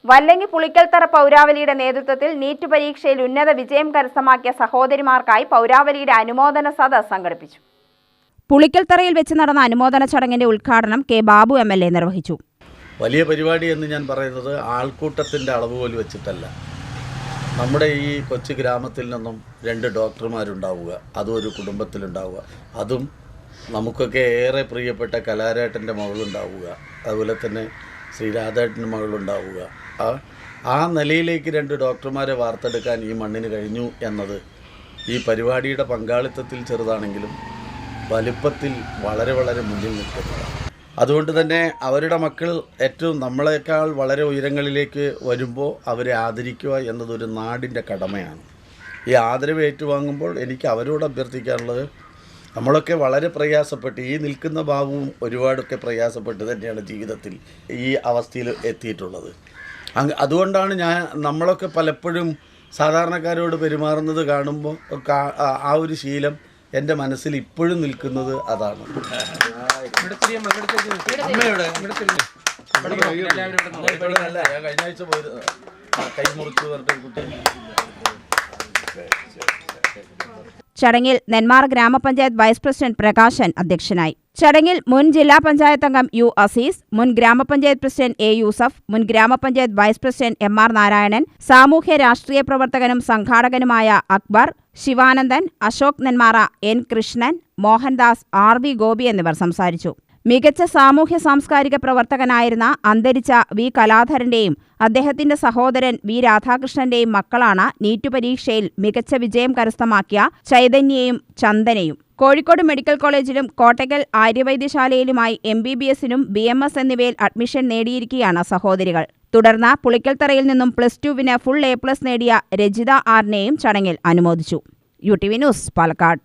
വല്ലങ്ങി പുളിക്കൽത്തറ പൗരാവലിയുടെ നേതൃത്വത്തിൽ നീറ്റ് പരീക്ഷയിൽ ഉന്നത വിജയം കരസ്ഥമാക്കിയ സഹോദരിമാർക്കായി പൗരാവലിയുടെ അനുമോദന സദസ്സ് സംഘടിപ്പിച്ചു. പുളിക്കൽത്തറയിൽ വെച്ച് നടന്ന അനുമോദന ചടങ്ങിന്റെ ഉദ്ഘാടനം കെ ബാബു MLA നിർവഹിച്ചു. വലിയ പരിപാടി എന്ന് ഞാൻ പറയുന്നത് ആൾക്കൂട്ടത്തിൻ്റെ അളവുകോൽ വെച്ചിട്ടല്ല. നമ്മുടെ ഈ കൊച്ചു ഗ്രാമത്തിൽ നിന്നും 2 ഡോക്ടർമാരുണ്ടാവുക, അതും ഒരു കുടുംബത്തിലുണ്ടാവുക, അതും നമുക്കൊക്കെ ഏറെ പ്രിയപ്പെട്ട കലാരേട്ടൻ്റെ മകളുണ്ടാവുക, അതുപോലെ തന്നെ ശ്രീ രാധേട്ടൻ്റെ മകളുണ്ടാവുക. ആ നിലയിലേക്ക് 2 ഡോക്ടർമാരെ വാർത്തെടുക്കാൻ ഈ മണ്ണിന് കഴിഞ്ഞു എന്നത് ഈ പരിപാടിയുടെ പങ്കാളിത്തത്തിൽ ചെറുതാണെങ്കിലും വലിപ്പത്തിൽ വളരെ വളരെ മുന്നിൽ നിൽക്കുന്നതാണ്. അതുകൊണ്ട് തന്നെ അവരുടെ മക്കൾ ഏറ്റവും നമ്മളെക്കാൾ വളരെ ഉയരങ്ങളിലേക്ക് വരുമ്പോൾ അവരെ ആദരിക്കുക എന്നതൊരു നാടിൻ്റെ കടമയാണ്. ഈ ആദരവ് ഏറ്റുവാങ്ങുമ്പോൾ എനിക്ക് അവരോട് അഭ്യർത്ഥിക്കാനുള്ളത്, നമ്മളൊക്കെ വളരെ പ്രയാസപ്പെട്ട്, ഈ നിൽക്കുന്ന ഭാവവും ഒരുപാടൊക്കെ പ്രയാസപ്പെട്ട് തന്നെയാണ് ജീവിതത്തിൽ ഈ അവസ്ഥയിൽ എത്തിയിട്ടുള്ളത്. അതുകൊണ്ടാണ് നമ്മളൊക്കെ പലപ്പോഴും സാധാരണക്കാരോട് പെരുമാറുന്നത് കാണുമ്പോൾ ആ ഒരു ശീലം എൻ്റെ മനസ്സിൽ ഇപ്പോഴും നിൽക്കുന്നത് അതാണ്. ഞാൻ കഴിഞ്ഞ ആഴ്ച പോയി കൈ മുറിച്ച് പറഞ്ഞ കുട്ടി. ചടങ്ങിൽ നെന്മാറ ഗ്രാമപഞ്ചായത്ത് വൈസ് പ്രസിഡന്റ് പ്രകാശൻ അധ്യക്ഷനായി. ചടങ്ങിൽ മുൻ ജില്ലാ പഞ്ചായത്ത് അംഗം U. അസീസ്, മുൻ ഗ്രാമപഞ്ചായത്ത് പ്രസിഡന്റ് A. യൂസഫ്, മുൻ ഗ്രാമപഞ്ചായത്ത് വൈസ് പ്രസിഡന്റ് M.R. നാരായണൻ, സാമൂഹ്യ രാഷ്ട്രീയ പ്രവർത്തകനും സംഘാടകനുമായ അക്ബർ, ശിവാനന്ദൻ, അശോക് നെന്മാറ, N. കൃഷ്ണൻ, മോഹൻദാസ്, R.V. ഗോപി എന്നിവർ സംസാരിച്ചു. മികച്ച സാമൂഹ്യ സാംസ്കാരിക പ്രവർത്തകനായിരുന്ന അന്തരിച്ച V. കലാധരന്റെയും അദ്ദേഹത്തിന്റെ സഹോദരൻ V. രാധാകൃഷ്ണന്റെയും മക്കളാണ് നീറ്റ് പരീക്ഷയിൽ മികച്ച വിജയം കരസ്ഥമാക്കിയ ചൈതന്യയും ചന്ദനയും. കോഴിക്കോട് മെഡിക്കൽ കോളേജിലും കോട്ടയ്ക്കൽ ആര്യവൈദ്യശാലയിലുമായി MBBS-നും BMS എന്നിവയിൽ അഡ്മിഷൻ നേടിയിരിക്കുകയാണ് സഹോദരികൾ. തുടർന്ന് പുളിക്കൽത്തറയിൽ നിന്നും +2 ഫുൾ A+ നേടിയ രജിത R. നെയും ചടങ്ങിൽ അനുമോദിച്ചു. UTV news, Palakkad.